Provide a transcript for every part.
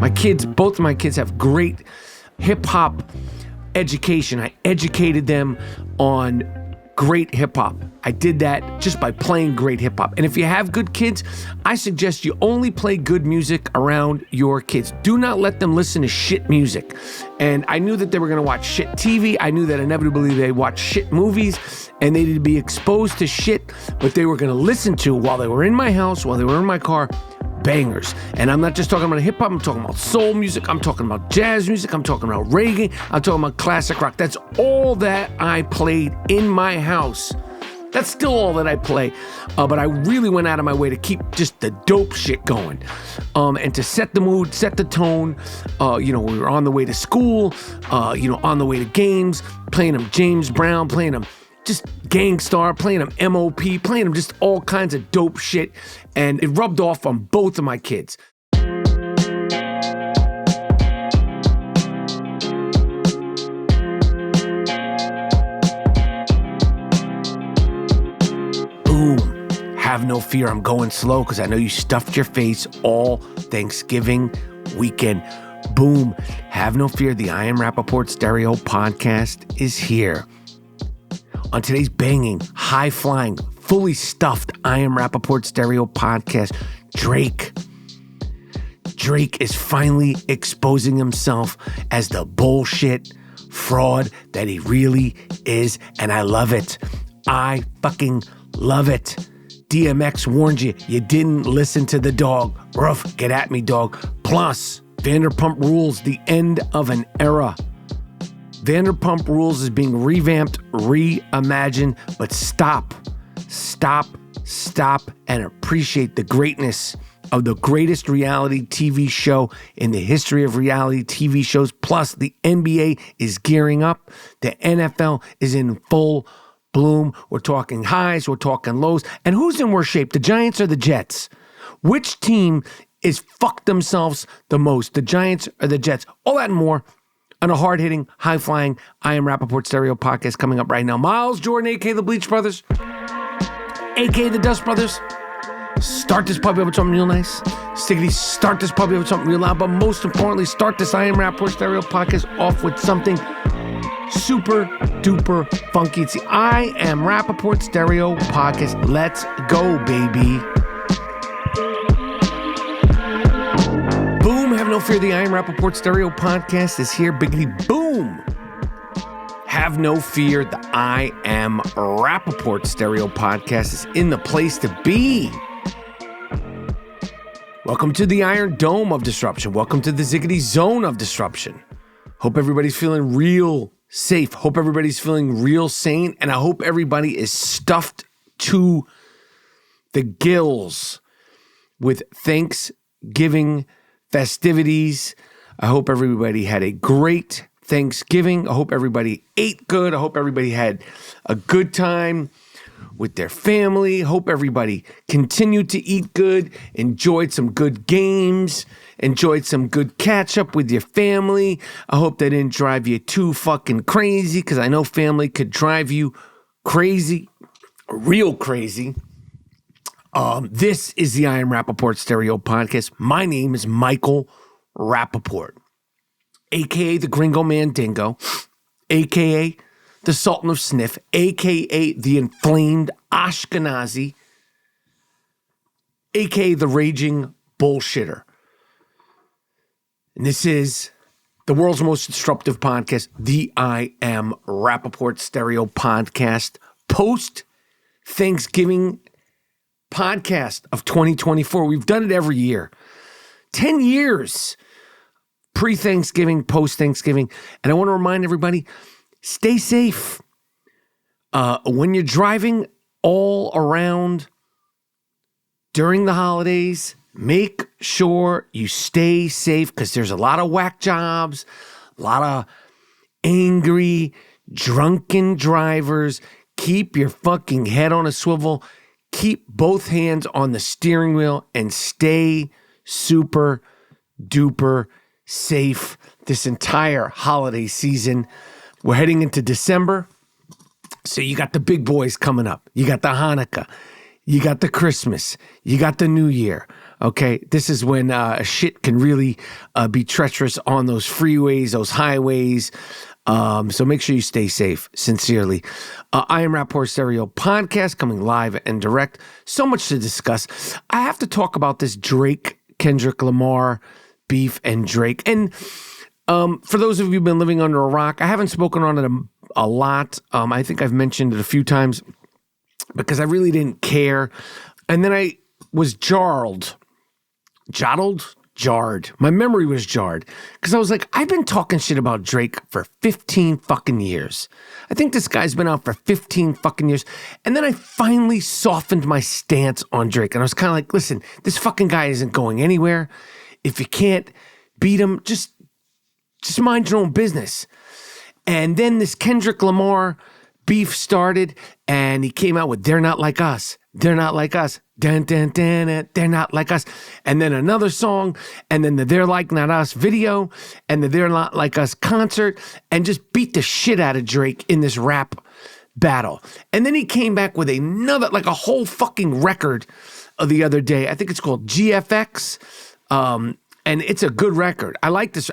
Both of my kids have great hip-hop education. I educated them on great hip-hop. I did that just by playing great hip-hop. And if you have good kids, I suggest you only play good music around your kids. Do not let them listen to shit music. And I knew that they were going to watch shit TV. I knew that inevitably they watch shit movies, and they would be exposed to shit, but they were going to listen to, while they were in my house, while they were in my car, bangers. And I'm not just talking about hip-hop, I'm talking about soul music, I'm talking about jazz music, I'm talking about reggae, I'm talking about classic rock. That's all that I played in my house. That's still all that I play. But I really went out of my way to keep just the dope shit going. And to set the mood, set the tone. We were on the way to school, on the way to games, playing them James Brown, playing them just Gangstar, playing them M.O.P., playing them just all kinds of dope shit. And it rubbed off on both of my kids. Boom. Have no fear, I'm going slow because I know you stuffed your face all Thanksgiving weekend. Boom. Have no fear, the I Am Rapaport Stereo podcast is here. On today's banging, high-flying, fully stuffed I Am Rapaport Stereo podcast, Drake is finally exposing himself as the bullshit fraud that he really is, and I love it. I fucking love it. DMX warned you. You didn't listen to the dog. Ruff, get at me, dog. Plus, Vanderpump Rules, the end of an era. Vanderpump Rules is being revamped, reimagined, but stop, and appreciate the greatness of the greatest reality TV show in the history of reality TV shows. Plus, the NBA is gearing up. The NFL is in full bloom. We're talking highs, we're talking lows. And who's in worse shape, the Giants or the Jets? Which team is fucked themselves the most, the Giants or the Jets? All that and more on a hard-hitting, high-flying I Am Rapaport Stereo podcast coming up right now. Miles, Jordan, a.k.a. the Bleach Brothers, a.k.a. the Dust Brothers. Start this puppy up with something real nice. Stiggity, start this puppy up with something real loud. But most importantly, start this I Am Rapaport Stereo podcast off with something super duper funky. It's the I Am Rapaport Stereo podcast. Let's go, baby. Boom, have no fear, the I Am Rapaport Stereo podcast is here. Biggity boom. Have no fear, the I Am Rapaport Stereo podcast is in the place to be. Welcome to the Iron Dome of Disruption. Welcome to the Ziggity Zone of Disruption. Hope everybody's feeling real safe. Hope everybody's feeling real sane. And I hope everybody is stuffed to the gills with Thanksgiving festivities. I hope everybody had a great Thanksgiving. I hope everybody ate good. I hope everybody had a good time with their family. Hope everybody continued to eat good, enjoyed some good games, enjoyed some good catch up with your family. I hope that didn't drive you too fucking crazy, because I know family could drive you crazy, real crazy. This is the I Am Rapaport Stereo podcast. My name is Michael Rapaport, a.k.a. the Gringo Mandingo, a.k.a. the Sultan of Sniff, a.k.a. the Inflamed Ashkenazi, a.k.a. the Raging Bullshitter. And this is the world's most disruptive podcast, the I Am Rapaport Stereo podcast, post-Thanksgiving podcast of 2024. We've done it every year. 10 years. Pre-Thanksgiving, post-Thanksgiving. And I want to remind everybody, stay safe. When you're driving all around during the holidays, make sure you stay safe, because there's a lot of whack jobs, a lot of angry, drunken drivers. Keep your fucking head on a swivel. Keep both hands on the steering wheel and stay super duper safe this entire holiday season. We're heading into December, so you got the big boys coming up. You got the Hanukkah, you got the Christmas, you got the New Year. Okay, this is when shit can really be treacherous on those freeways, those highways. So make sure you stay safe. Sincerely. I Am Rapaport Stereo podcast coming live and direct. So much to discuss. I have to talk about this Kendrick Lamar beef and Drake. And for those of you who've been living under a rock, I haven't spoken on it a lot. I think I've mentioned it a few times because I really didn't care. And then I was jarred. My memory was jarred because I was like, I've been talking shit about Drake for 15 fucking years. I think this guy's been out for 15 fucking years. And then I finally softened my stance on Drake. And I was kind of like, listen, this fucking guy isn't going anywhere. If you can't beat him, just mind your own business. And then this Kendrick Lamar beef started and he came out with They're Not Like Us. They're not like us. Dun, dun, dun, dun, they're not like us. And then another song, and then the They're Like Not Us video, and the They're Not Like Us concert, and just beat the shit out of Drake in this rap battle. And then he came back with another, like a whole fucking record the other day. I think it's called GFX, and it's a good record. I like this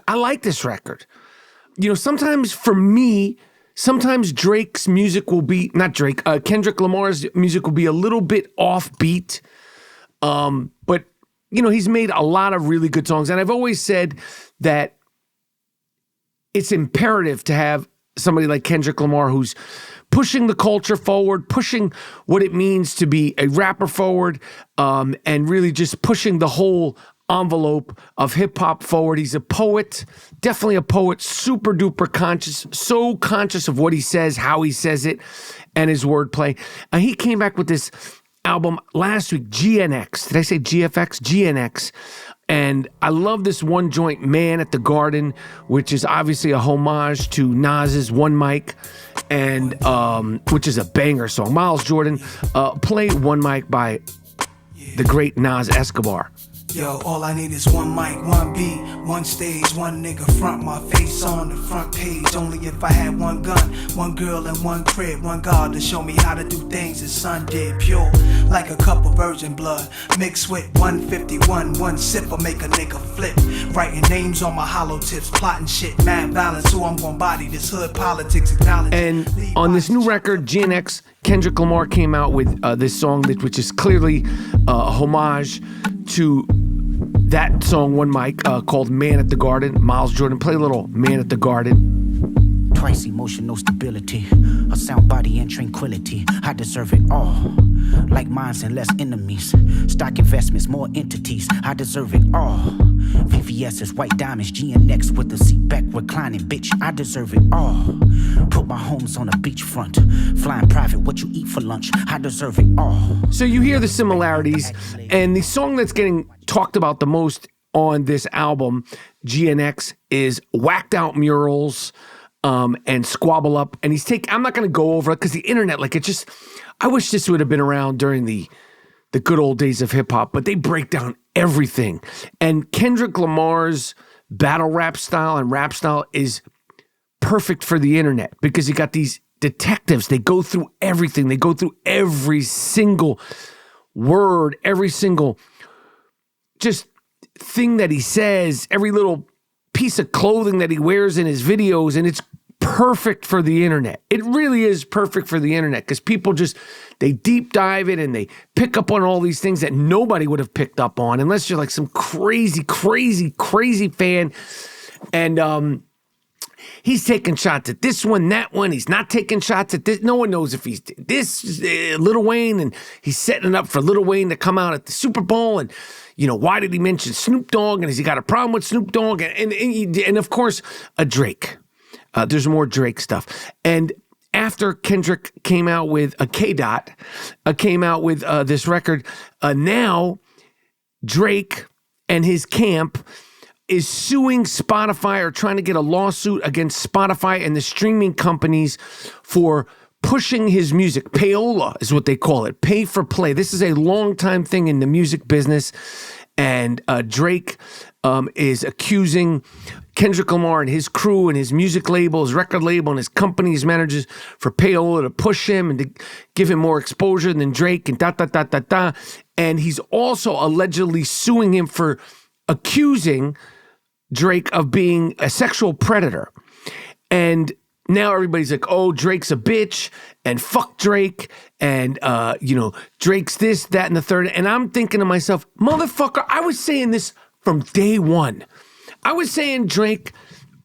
record. You know, sometimes for me, Drake's music will be, not Drake, Kendrick Lamar's music will be a little bit offbeat. But, you know, he's made a lot of really good songs. And I've always said that it's imperative to have somebody like Kendrick Lamar who's pushing the culture forward, pushing what it means to be a rapper forward, and really just pushing the whole envelope of hip-hop forward. He's a poet, definitely a poet, super duper conscious, so conscious of what he says, how he says it, and his wordplay. He came back with this album last week, GNX. Did I say GFX? GNX. And I love this one joint, Man at the Garden, which is obviously a homage to Nas's One Mic, and which is a banger song. Miles Jordan, play One Mic by the great Nas Escobar. Yo, all I need is one mic, one beat, one stage, one nigga front my face on the front page. Only if I had one gun, one girl and one crib, one God to show me how to do things his son did. Pure, like a cup of virgin blood, mixed with 151, one sip will make a nigga flip. Writing names on my hollow tips, plotting shit, mad balance, who I'm gonna body, this hood politics acknowledge. And on this new record, GNX, Kendrick Lamar came out with this song, which is clearly a homage to that song, One Mic, called Man at the Garden. Miles Jordan, play a little Man at the Garden. Twice emotional stability, a sound body and tranquility. I deserve it all. Like minds and less enemies. Stock investments, more entities. I deserve it all. VVS's white diamonds, GNX with the seat back reclining. Bitch, I deserve it all. Put my homes on a beachfront. Flying private, what you eat for lunch. I deserve it all. So you hear the similarities, and the song that's getting talked about the most on this album, GNX, is Whacked Out Murals and Squabble Up. And I'm not going to go over it because the internet, I wish this would have been around during the good old days of hip hop, but they break down everything. And Kendrick Lamar's battle rap style and rap style is perfect for the internet because you got these detectives. They go through everything. They go through every single word, every single just thing that he says, every little piece of clothing that he wears in his videos, and it's perfect for the internet. It really is perfect for the internet because people they deep dive it and they pick up on all these things that nobody would have picked up on unless you're like some crazy fan. And he's taking shots at this one, that one. He's not taking shots at this. No one knows if he's this Lil Wayne, and he's setting it up for Lil Wayne to come out at the Super Bowl. And, you know, why did he mention Snoop Dogg? And has he got a problem with Snoop Dogg? And of course, a Drake. There's more Drake stuff. And after Kendrick came out with came out with this record, now Drake and his camp is suing Spotify or trying to get a lawsuit against Spotify and the streaming companies for pushing his music. Payola is what they call it. Pay for play. This is a long time thing in the music business. And Drake is accusing Kendrick Lamar and his crew and his music label, his record label, and his company's managers for Payola to push him and to give him more exposure than Drake and da. And he's also allegedly suing him for accusing Drake of being a sexual predator. And now everybody's like, oh, Drake's a bitch and fuck Drake and, Drake's this, that, and the third. And I'm thinking to myself, motherfucker, I was saying this from day one. I was saying Drake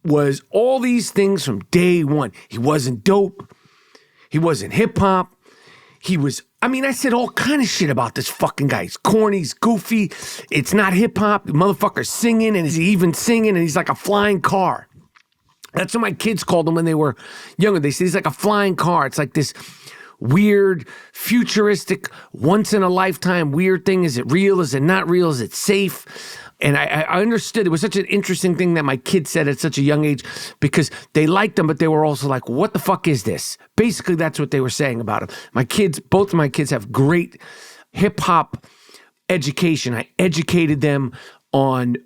was all these things from day one. He wasn't dope. He wasn't hip hop. I said all kind of shit about this fucking guy. He's corny, he's goofy. It's not hip hop. The motherfucker's singing and he's even singing and he's like a flying car. That's what my kids called him when they were younger. They said he's like a flying car. It's like this weird, futuristic, once in a lifetime weird thing. Is it real? Is it not real? Is it safe? And I understood. It was such an interesting thing that my kids said at such a young age because they liked him, but they were also like, what the fuck is this? Basically, that's what they were saying about him. Both of my kids have great hip hop education. I educated them on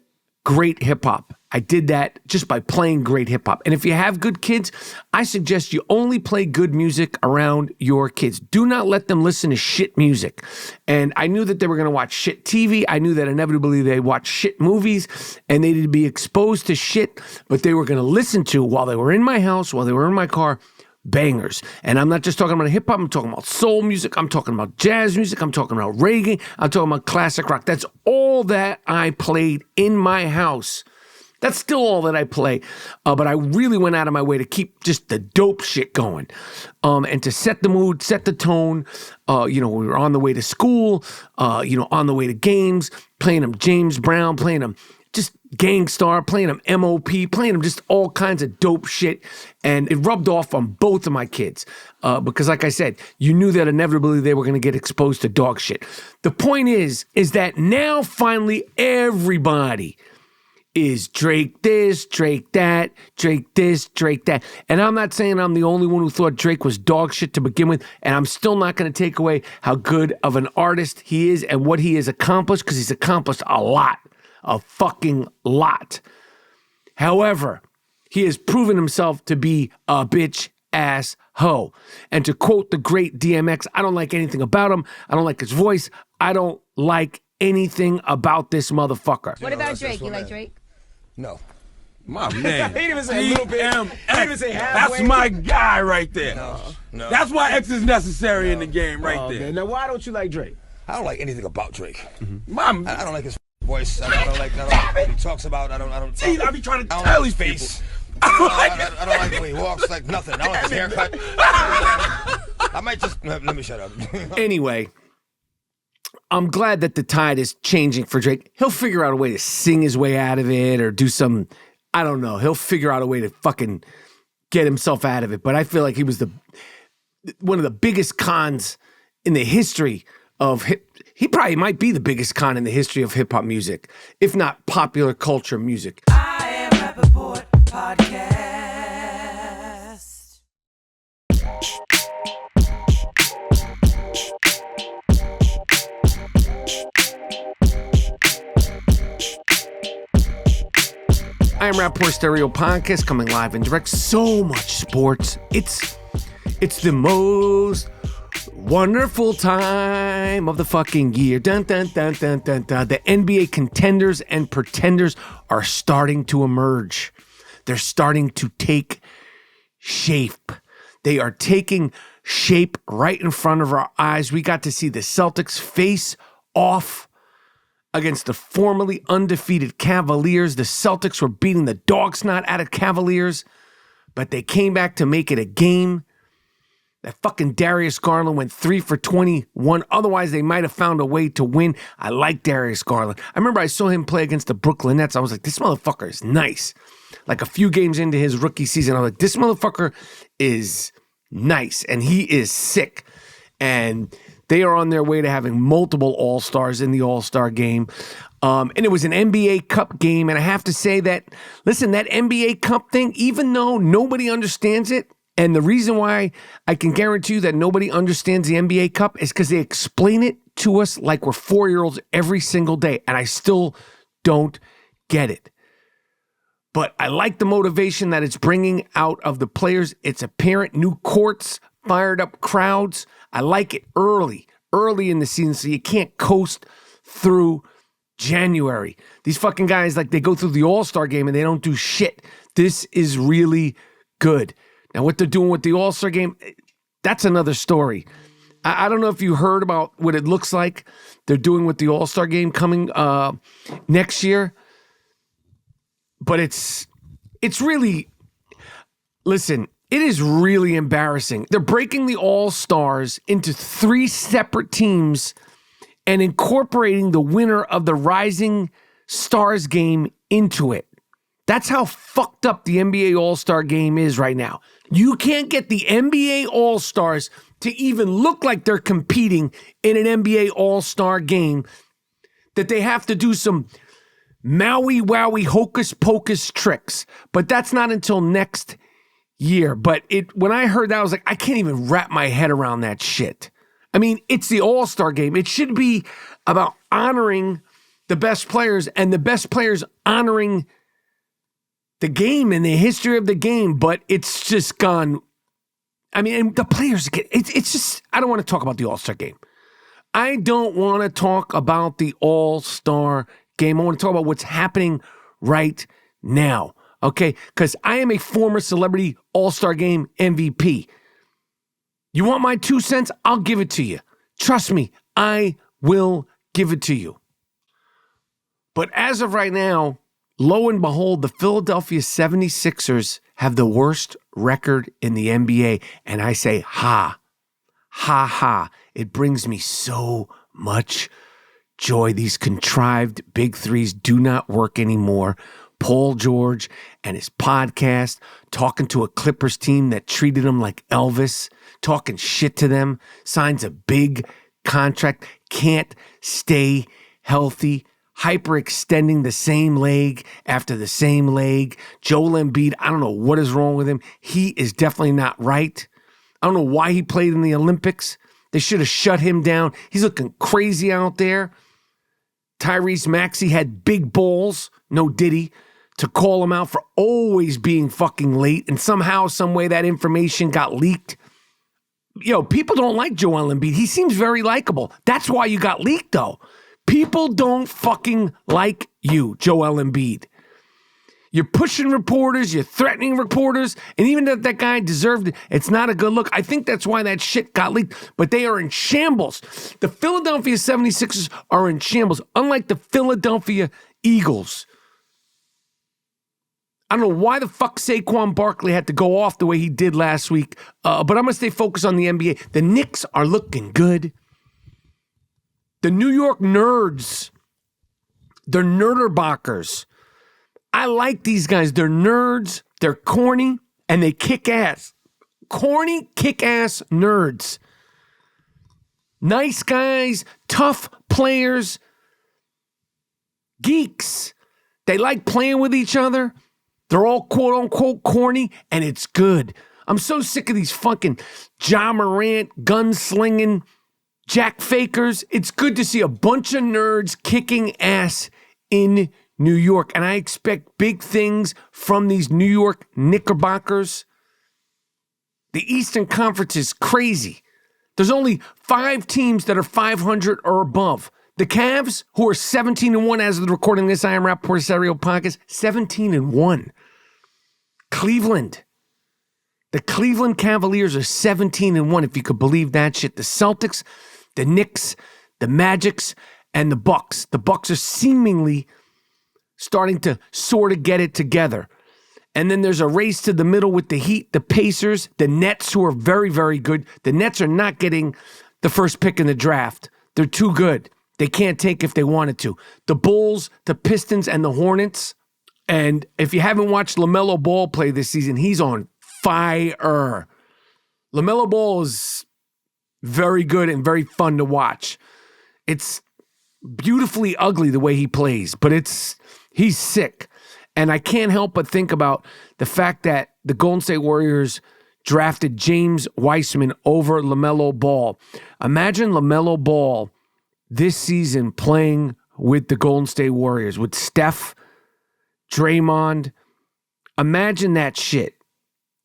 great hip hop. I did that just by playing great hip hop. And if you have good kids, I suggest you only play good music around your kids. Do not let them listen to shit music. And I knew that they were going to watch shit TV. I knew that inevitably they watch shit movies and they needed to be exposed to shit, but they were going to listen to, while they were in my house, while they were in my car, bangers. And I'm not just talking about hip hop, I'm talking about soul music, I'm talking about jazz music, I'm talking about reggae, I'm talking about classic rock. That's all that I played in my house. That's still all that I play, but I really went out of my way to keep just the dope shit going, and to set the mood, set the tone. We were on the way to school, on the way to games, playing them James Brown, playing them just Gangstar, playing them M.O.P., playing them just all kinds of dope shit, and it rubbed off on both of my kids, because like I said, you knew that inevitably they were going to get exposed to dog shit. The point is that now finally everybody is Drake this, Drake that, Drake this, Drake that. And I'm not saying I'm the only one who thought Drake was dog shit to begin with, and I'm still not going to take away how good of an artist he is and what he has accomplished, because he's accomplished a fucking lot. However, he has proven himself to be a bitch ass hoe. And to quote the great DMX, I don't like anything about him. I don't like his voice. I don't like anything about this motherfucker. What about Drake? You like Drake? No. My man. He didn't even say a little bit. He didn't even say halfway. That's my guy right there. No. That's why X is necessary in the game right there. Man. Now, why don't you like Drake? I don't like anything about Drake. I don't like his voice. I don't like what he talks about. I be trying to tell these people. I don't like the way he walks, like nothing. I don't like his haircut. I might just, let me shut up. Anyway, I'm glad that the tide is changing for Drake. He'll figure out a way to sing his way out of it or do some, I don't know. He'll figure out a way to fucking get himself out of it. But I feel like he was one of the biggest cons in the history of he probably might be the biggest con in the history of hip hop music, if not popular culture music. I Am Rapaport Podcast. I Am Rapaport Stereo Podcast, coming live and direct. So much sports. It's the most wonderful time of the fucking year. Dun, dun, dun, dun, dun, dun. The NBA contenders and pretenders are starting to emerge. They're starting to take shape. They are taking shape right in front of our eyes. We got to see the Celtics face off against the formerly undefeated Cavaliers. The Celtics were beating the dog snot out of Cavaliers, but they came back to make it a game. That fucking Darius Garland went 3 for 21. Otherwise, they might have found a way to win. I like Darius Garland. I remember I saw him play against the Brooklyn Nets. I was like, this motherfucker is nice. Like a few games into his rookie season, I was like, this motherfucker is nice, and he is sick. And they are on their way to having multiple All-Stars in the All-Star game. And it was an NBA Cup game. And I have to say that, listen, that NBA Cup thing, even though nobody understands it, And the reason why I can guarantee you that nobody understands the NBA Cup is because they explain it to us like we're 4-year-olds every single day. And I still don't get it. But I like the motivation that it's bringing out of the players. It's apparent, new courts, fired up crowds. I like it early in the season so you can't coast through January. These fucking guys, like, they go through the All-Star game and they don't do shit. This is really good. Now, what they're doing with the All-Star game, that's another story. I don't know if you heard about what it looks like they're doing with the All-Star game coming next year. But it's really, listen, it is really embarrassing. They're breaking the All-Stars into 3 separate teams and incorporating the winner of the Rising Stars game into it. That's how fucked up the NBA All-Star game is right now. You can't get the NBA All-Stars to even look like they're competing in an NBA All-Star game, that they have to do some Maui wowie hocus pocus tricks. But that's not until next year. But when I heard that, I was like, I can't even wrap my head around that shit. I mean, it's the All-Star game. It should be about honoring the best players and the best players honoring the game and the history of the game. But it's just gone. I mean, and the players get it's just, I don't want to talk about the All-Star game. I don't want to talk about the All-Star game. I want to talk about what's happening right now, okay? Because I am a former celebrity All-Star game MVP. You want my 2 cents? I'll give it to you. Trust me, I will give it to you. But as of right now, lo and behold, the Philadelphia 76ers have the worst record in the NBA. And I say, ha, ha, ha. It brings me so much joy. These contrived big threes do not work anymore. Paul George and his podcast, talking to a Clippers team that treated him like Elvis, talking shit to them, signs a big contract, can't stay healthy, hyperextending the same leg after the same leg. Joel Embiid, I don't know what is wrong with him. He is definitely not right. I don't know why he played in the Olympics. They should have shut him down. He's looking crazy out there. Tyrese Maxey had big balls, no Diddy, to call him out for always being fucking late. And somehow, some way, that information got leaked. Yo, people don't like Joel Embiid. He seems very likable. That's why you got leaked, though. People don't fucking like you, Joel Embiid. You're pushing reporters, you're threatening reporters, and even if that guy deserved it, it's not a good look. I think that's why that shit got leaked, but they are in shambles. The Philadelphia 76ers are in shambles, unlike the Philadelphia Eagles. I don't know why the fuck Saquon Barkley had to go off the way he did last week, but I'm going to stay focused on the NBA. The Knicks are looking good. The New York Nerds, they're Nerderbockers. I like these guys. They're nerds, they're corny, and they kick ass. Corny, kick-ass nerds. Nice guys, tough players, geeks. They like playing with each other. They're all quote-unquote corny, and it's good. I'm so sick of these fucking Ja Morant, gunslinging, Jack Fakers. It's good to see a bunch of nerds kicking ass in New York, and I expect big things from these New York Knickerbockers. The Eastern Conference is crazy. There's only 5 teams that are 500 or above. The Cavs, who are 17-1 as of the recording of this I Am Rapaport Stereo podcast, 17-1. Cleveland. The Cleveland Cavaliers are 17-1, if you could believe that shit. The Celtics, the Knicks, the Magics, and the Bucks. The Bucks are seemingly starting to sort of get it together. And then there's a race to the middle with the Heat, the Pacers, the Nets, who are very, very good. The Nets are not getting the first pick in the draft. They're too good. They can't take if they wanted to. The Bulls, the Pistons, and the Hornets. And if you haven't watched LaMelo Ball play this season, he's on fire. LaMelo Ball is very good and very fun to watch. It's beautifully ugly the way he plays, but he's sick. And I can't help but think about the fact that the Golden State Warriors drafted James Weissman over LaMelo Ball. Imagine LaMelo Ball this season playing with the Golden State Warriors, with Steph, Draymond. Imagine that shit.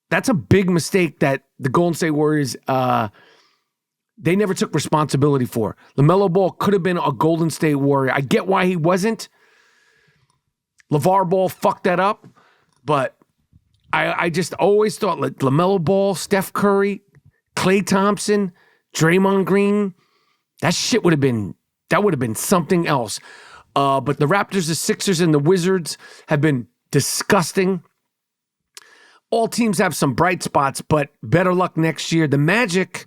That's a big mistake that the Golden State Warriors, they never took responsibility for. LaMelo Ball could have been a Golden State Warrior. I get why he wasn't. LeVar Ball fucked that up, but I just always thought like LaMelo Ball, Steph Curry, Klay Thompson, Draymond Green, that shit would have been something else. But the Raptors, the Sixers, and the Wizards have been disgusting. All teams have some bright spots, but better luck next year. The Magic,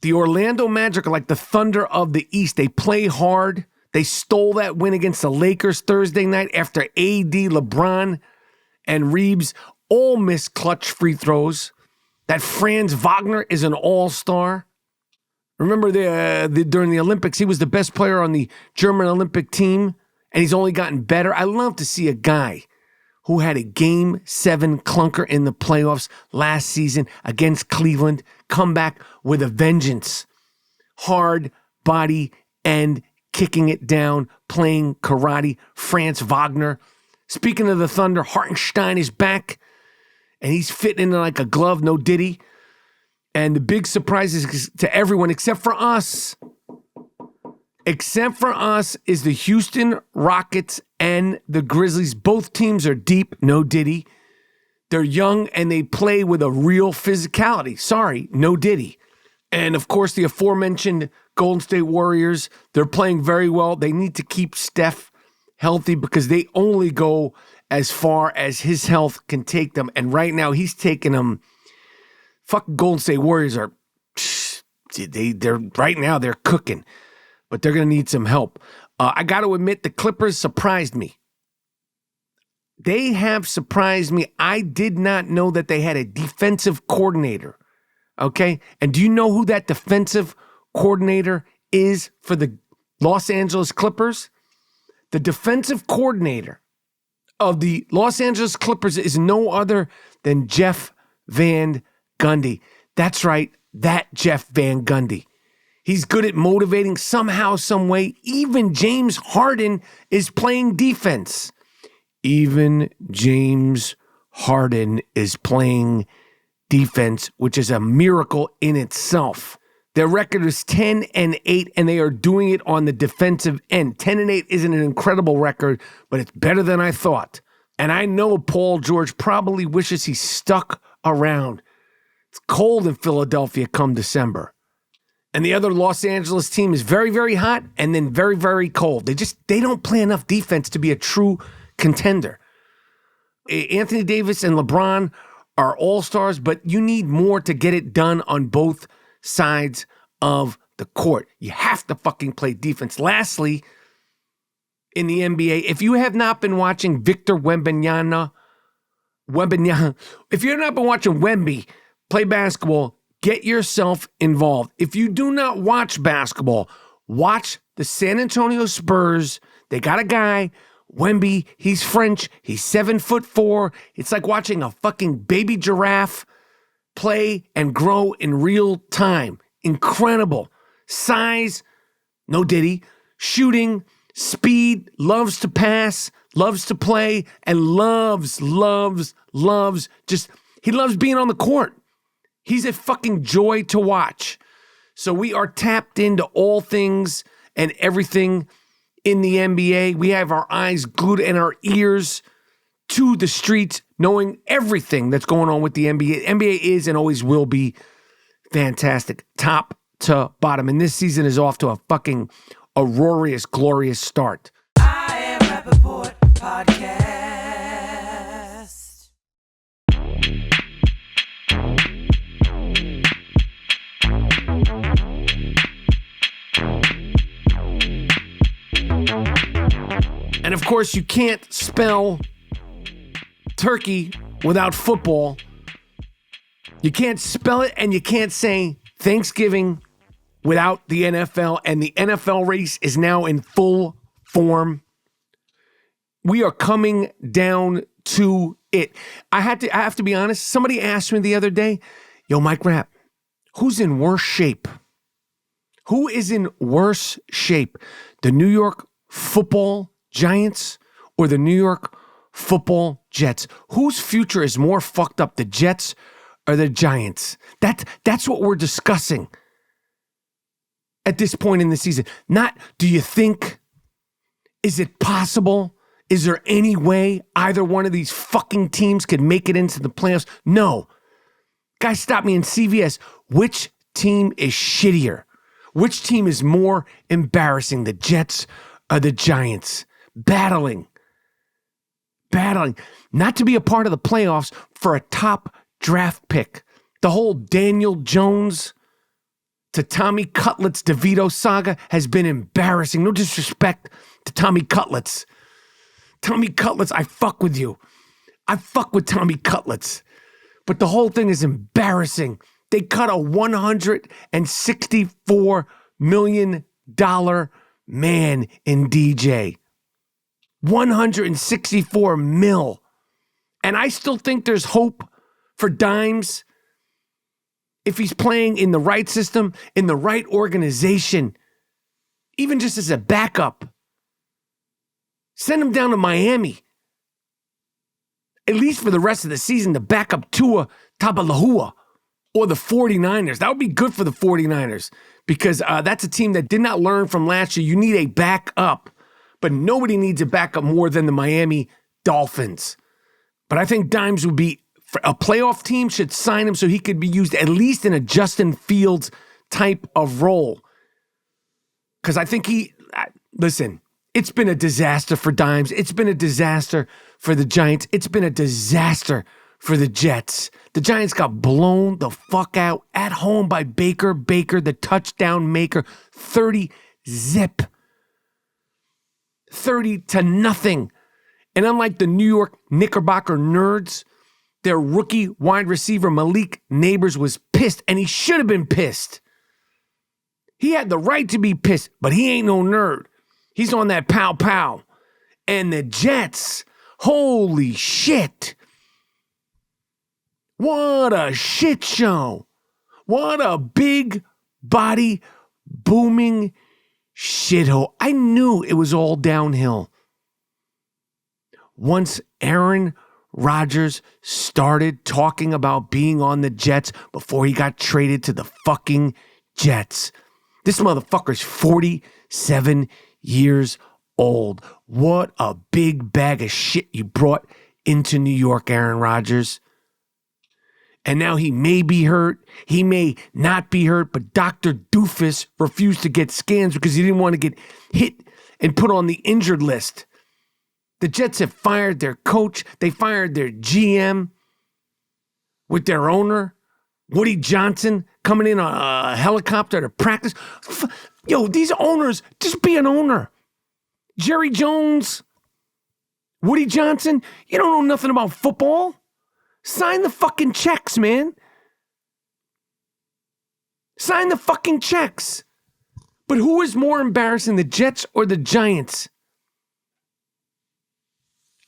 the Orlando Magic are like the Thunder of the East. They play hard. They stole that win against the Lakers Thursday night after AD, LeBron, and Reeves all missed clutch free throws. That Franz Wagner is an all-star. Remember during the Olympics, he was the best player on the German Olympic team, and he's only gotten better. I love to see a guy who had a Game 7 clunker in the playoffs last season against Cleveland come back with a vengeance. Hard body and kicking it down, playing karate. Franz Wagner. Speaking of the Thunder, Hartenstein is back, and he's fitting in like a glove, no ditty. And the big surprise is to everyone except for us. Except for us is the Houston Rockets and the Grizzlies. Both teams are deep, no ditty. They're young and they play with a real physicality. Sorry, no ditty. And of course, the aforementioned Golden State Warriors, they're playing very well. They need to keep Steph healthy because they only go as far as his health can take them. And right now, he's taking them. Fucking Golden State Warriors are, they're right now, they're cooking. But they're going to need some help. I got to admit, the Clippers surprised me. They have surprised me. I did not know that they had a defensive coordinator. Okay? And do you know who that defensive coordinator is for the Los Angeles Clippers? The defensive coordinator of the Los Angeles Clippers is no other than Jeff Van Gundy. That's right, that Jeff Van Gundy. He's good at motivating somehow, some way. Even James Harden is playing defense. Even James Harden is playing defense, which is a miracle in itself. Their record is 10-8, and they are doing it on the defensive end. 10-8 isn't an incredible record, but it's better than I thought. And I know Paul George probably wishes he stuck around. It's cold in Philadelphia come December. And the other Los Angeles team is very, very hot and then very, very cold. They don't play enough defense to be a true contender. Anthony Davis and LeBron are all-stars, but you need more to get it done on both sides of the court. You have to fucking play defense. Lastly, in the NBA, if you have not been watching Victor Wembanyama, if you've not been watching Wemby play basketball, get yourself involved. If you do not watch basketball, watch the San Antonio Spurs. They got a guy, Wemby. He's French. He's 7'4". It's like watching a fucking baby giraffe play and grow in real time. Incredible. Size, no ditty. Shooting, speed, loves to pass, loves to play, and loves, he loves being on the court. He's a fucking joy to watch. So we are tapped into all things and everything in the NBA. We have our eyes glued and our ears to the streets, knowing everything that's going on with the NBA. NBA is and always will be fantastic, top to bottom. And this season is off to a fucking glorious start. I Am Rapaport Podcast. And of course, you can't spell turkey without football. You can't spell it and you can't say Thanksgiving without the NFL. And the NFL race is now in full form. We are coming down to it. I have to be honest. Somebody asked me the other day, yo, Mike Rap, who's in worse shape? Who is in worse shape? The New York Football Giants or the New York Football Jets? Whose future is more fucked up, the Jets or the Giants? That's what we're discussing at this point in the season. Not, do you think, is it possible? Is there any way either one of these fucking teams could make it into the playoffs? No. Guy stopped me in CVS. Which team is shittier? Which team is more embarrassing, the Jets or the Giants? Battling. Not to be a part of the playoffs for a top draft pick. The whole Daniel Jones to Tommy Cutlets DeVito saga has been embarrassing. No disrespect to Tommy Cutlets. Tommy Cutlets, I fuck with you. I fuck with Tommy Cutlets. But the whole thing is embarrassing. They cut a $164 million man in DJ. 164 mil. And I still think there's hope for Dimes if he's playing in the right system, in the right organization, even just as a backup. Send him down to Miami, at least for the rest of the season, to back up Tua Tagovailoa or the 49ers. That would be good for the 49ers because that's a team that did not learn from last year. You need a backup, but nobody needs a backup more than the Miami Dolphins. But I think Dimes would be, a playoff team should sign him so he could be used at least in a Justin Fields type of role. Because I think listen, it's been a disaster for Dimes. It's been a disaster for the Giants. It's been a disaster for the Jets. The Giants got blown the fuck out at home by Baker, the touchdown maker, 30-0. 30-0. And unlike the New York Knickerbocker Nerds, their rookie wide receiver Malik Neighbors was pissed, and he should have been pissed. He had the right to be pissed, but he ain't no nerd. He's on that pow. And the Jets, holy shit. What a shit show. What a big body booming shithole. I knew it was all downhill. Once Aaron Rodgers started talking about being on the Jets before he got traded to the fucking Jets. This motherfucker's 47 years old. What a big bag of shit you brought into New York, Aaron Rodgers. And now he may be hurt. He may not be hurt, but Dr. Doofus refused to get scans because he didn't want to get hit and put on the injured list. The Jets have fired their coach. They fired their GM with their owner, Woody Johnson, coming in on a helicopter to practice. Yo, these owners, just be an owner. Jerry Jones, Woody Johnson, you don't know nothing about football. Sign the fucking checks, man. Sign the fucking checks. But who is more embarrassing, the Jets or the Giants?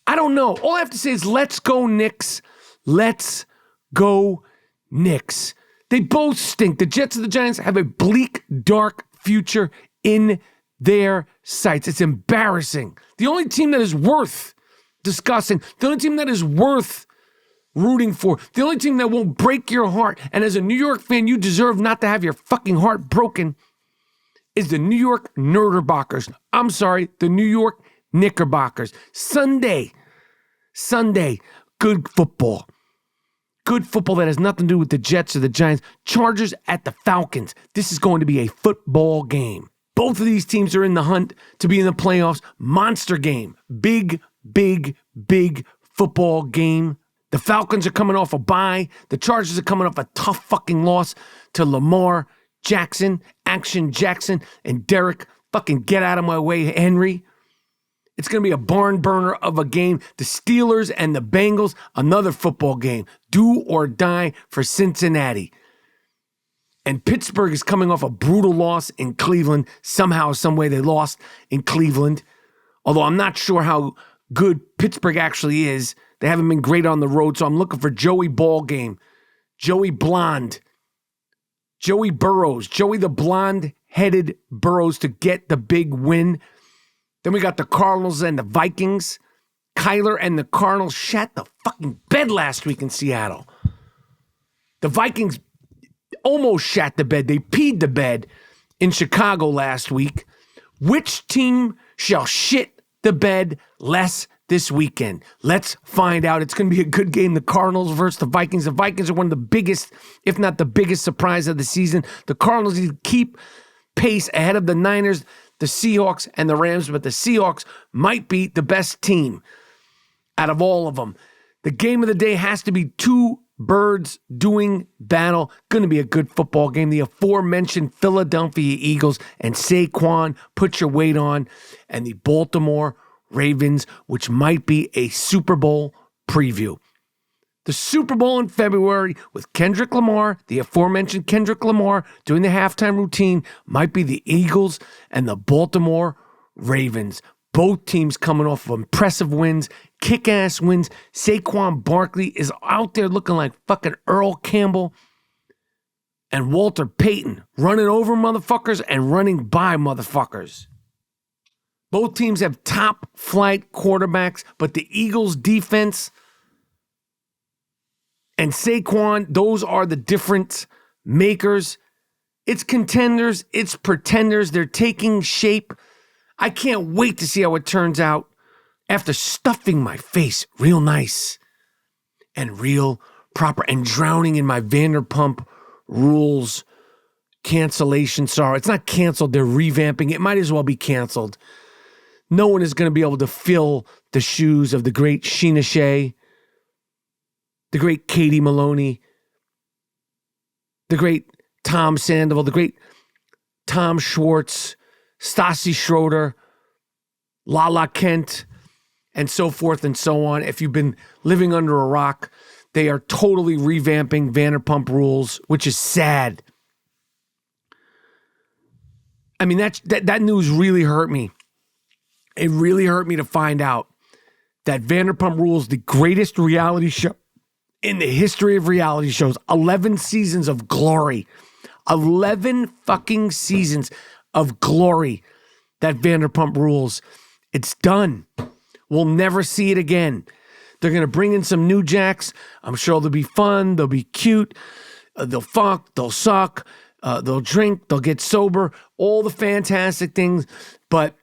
I don't know. All I have to say is let's go Knicks. Let's go Knicks. They both stink. The Jets and the Giants have a bleak, dark future in their sights. It's embarrassing. The only team that is worth discussing, the only team that is worth rooting for, the only team that won't break your heart, and as a New York fan, you deserve not to have your fucking heart broken, is the New York Nerderbockers. I'm sorry, the New York Knickerbockers. Sunday, good football. Good football that has nothing to do with the Jets or the Giants. Chargers at the Falcons. This is going to be a football game. Both of these teams are in the hunt to be in the playoffs. Monster game. Big football game. The Falcons are coming off a bye. The Chargers are coming off a tough fucking loss to Lamar Jackson, Action Jackson, and Derek fucking get out of my way, Henry. It's going to be a barn burner of a game. The Steelers and the Bengals, another football game. Do or die for Cincinnati. And Pittsburgh is coming off a brutal loss in Cleveland. Somehow, some way they lost in Cleveland. Although I'm not sure how good Pittsburgh actually is. They haven't been great on the road, so I'm looking for Joey Ballgame, Joey Blonde, Joey Burrows, Joey the blonde-headed Burrows to get the big win. Then we got the Cardinals and the Vikings. Kyler and the Cardinals shat the fucking bed last week in Seattle. The Vikings almost shat the bed. They peed the bed in Chicago last week. Which team shall shit the bed less this weekend? Let's find out. It's going to be a good game. The Cardinals versus the Vikings. The Vikings are one of the biggest, if not the biggest surprise of the season. The Cardinals need to keep pace ahead of the Niners, the Seahawks, and the Rams, but the Seahawks might be the best team out of all of them. The game of the day has to be two birds doing battle. Going to be a good football game. The aforementioned Philadelphia Eagles and Saquon, put your weight on, and the Baltimore Ravens, which might be a Super Bowl preview. The Super Bowl in February with Kendrick Lamar, the aforementioned Kendrick Lamar, doing the halftime routine, might be the Eagles and the Baltimore Ravens. Both teams coming off of impressive wins, kick-ass wins. Saquon Barkley is out there looking like fucking Earl Campbell and Walter Payton, running over motherfuckers and running by motherfuckers. Both teams have top-flight quarterbacks, but the Eagles' defense and Saquon, those are the difference makers. It's contenders, it's pretenders. They're taking shape. I can't wait to see how it turns out after stuffing my face real nice and real proper and drowning in my Vanderpump Rules cancellation. Sorry, it's not canceled. They're revamping. It might as well be canceled. No one is going to be able to fill the shoes of the great Sheena Shea, the great Katie Maloney, the great Tom Sandoval, the great Tom Schwartz, Stassi Schroeder, Lala Kent, and so forth and so on. If you've been living under a rock, they are totally revamping Vanderpump Rules, which is sad. I mean, that news really hurt me. It really hurt me to find out that Vanderpump Rules, the greatest reality show in the history of reality shows, 11 seasons of glory, 11 fucking seasons of glory, that Vanderpump Rules. It's done. We'll never see it again. They're going to bring in some new jacks. I'm sure they'll be fun. They'll be cute. They'll fuck. They'll suck. They'll drink. They'll get sober. All the fantastic things. But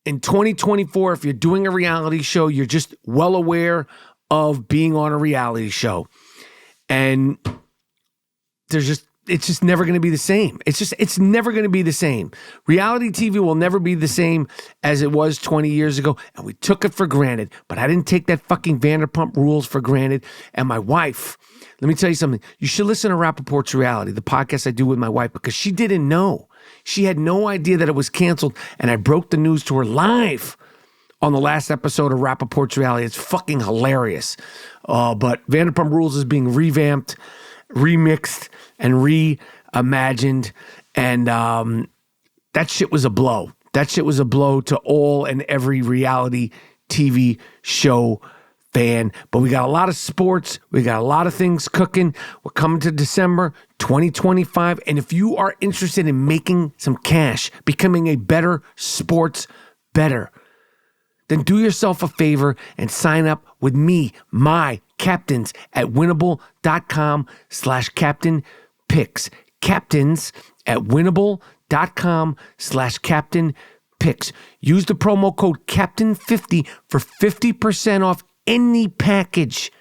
in 2024, if you're doing a reality show, you're just well aware of being on a reality show. And it's just never going to be the same. It's never going to be the same. Reality TV will never be the same as it was 20 years ago, and we took it for granted. But I didn't take that fucking Vanderpump Rules for granted. And my wife, let me tell you something. You should listen to Rapaport's Reality, the podcast I do with my wife, because she didn't know. She had no idea that it was canceled, and I broke the news to her live on the last episode of Rapaport's Reality. It's fucking hilarious. But Vanderpump Rules is being revamped, remixed, and reimagined, and that shit was a blow. That shit was a blow to all and every reality TV show fan. But we got a lot of sports. We got a lot of things cooking. We're coming to December 2025, and if you are interested in making some cash, becoming a better sports bettor, then do yourself a favor and sign up with me, my captains, at winnable.com/captainpicks. Captains at winnable.com/captainpicks. Use the promo code CAPTAIN50 for 50% off any package.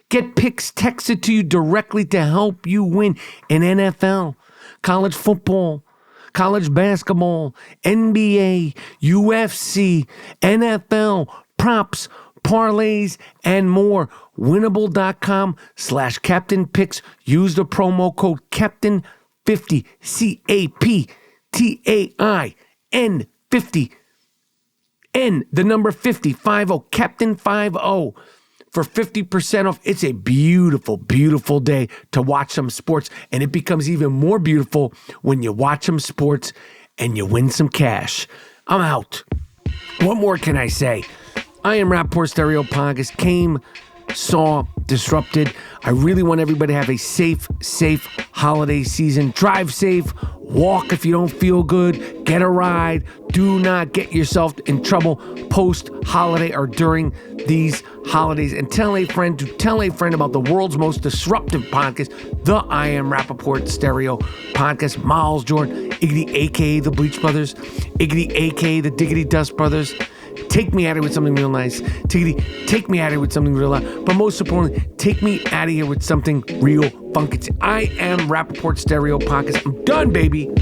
Get picks texted to you directly to help you win in NFL, college football, college basketball, NBA, UFC, NFL, props, parlays, and more. Winnable.com/captainpicks. Use the promo code CAPTAIN50, CAPTAIN50, N, the number 50, Captain 50. For 50% off. It's a beautiful, beautiful day to watch some sports, and it becomes even more beautiful when you watch some sports and you win some cash. I'm out. What more can I say? I Am Rapaport Stereo Podcast came saw disrupted. I really want everybody to have a safe holiday season. Drive safe, walk if you don't feel good, get a ride. Do not get yourself in trouble post-holiday or during these holidays. And tell a friend about the world's most disruptive podcast, the I Am Rapaport Stereo Podcast. Miles Jordan, Iggy, a.k.a. the Bleach Brothers, Iggy, a.k.a. the Diggity Dust Brothers. Take me out of here with something real nice. Take me out of here with something real loud. But most importantly, take me out of here with something real funky. I Am Rapaport Stereo Podcast. I'm done, baby.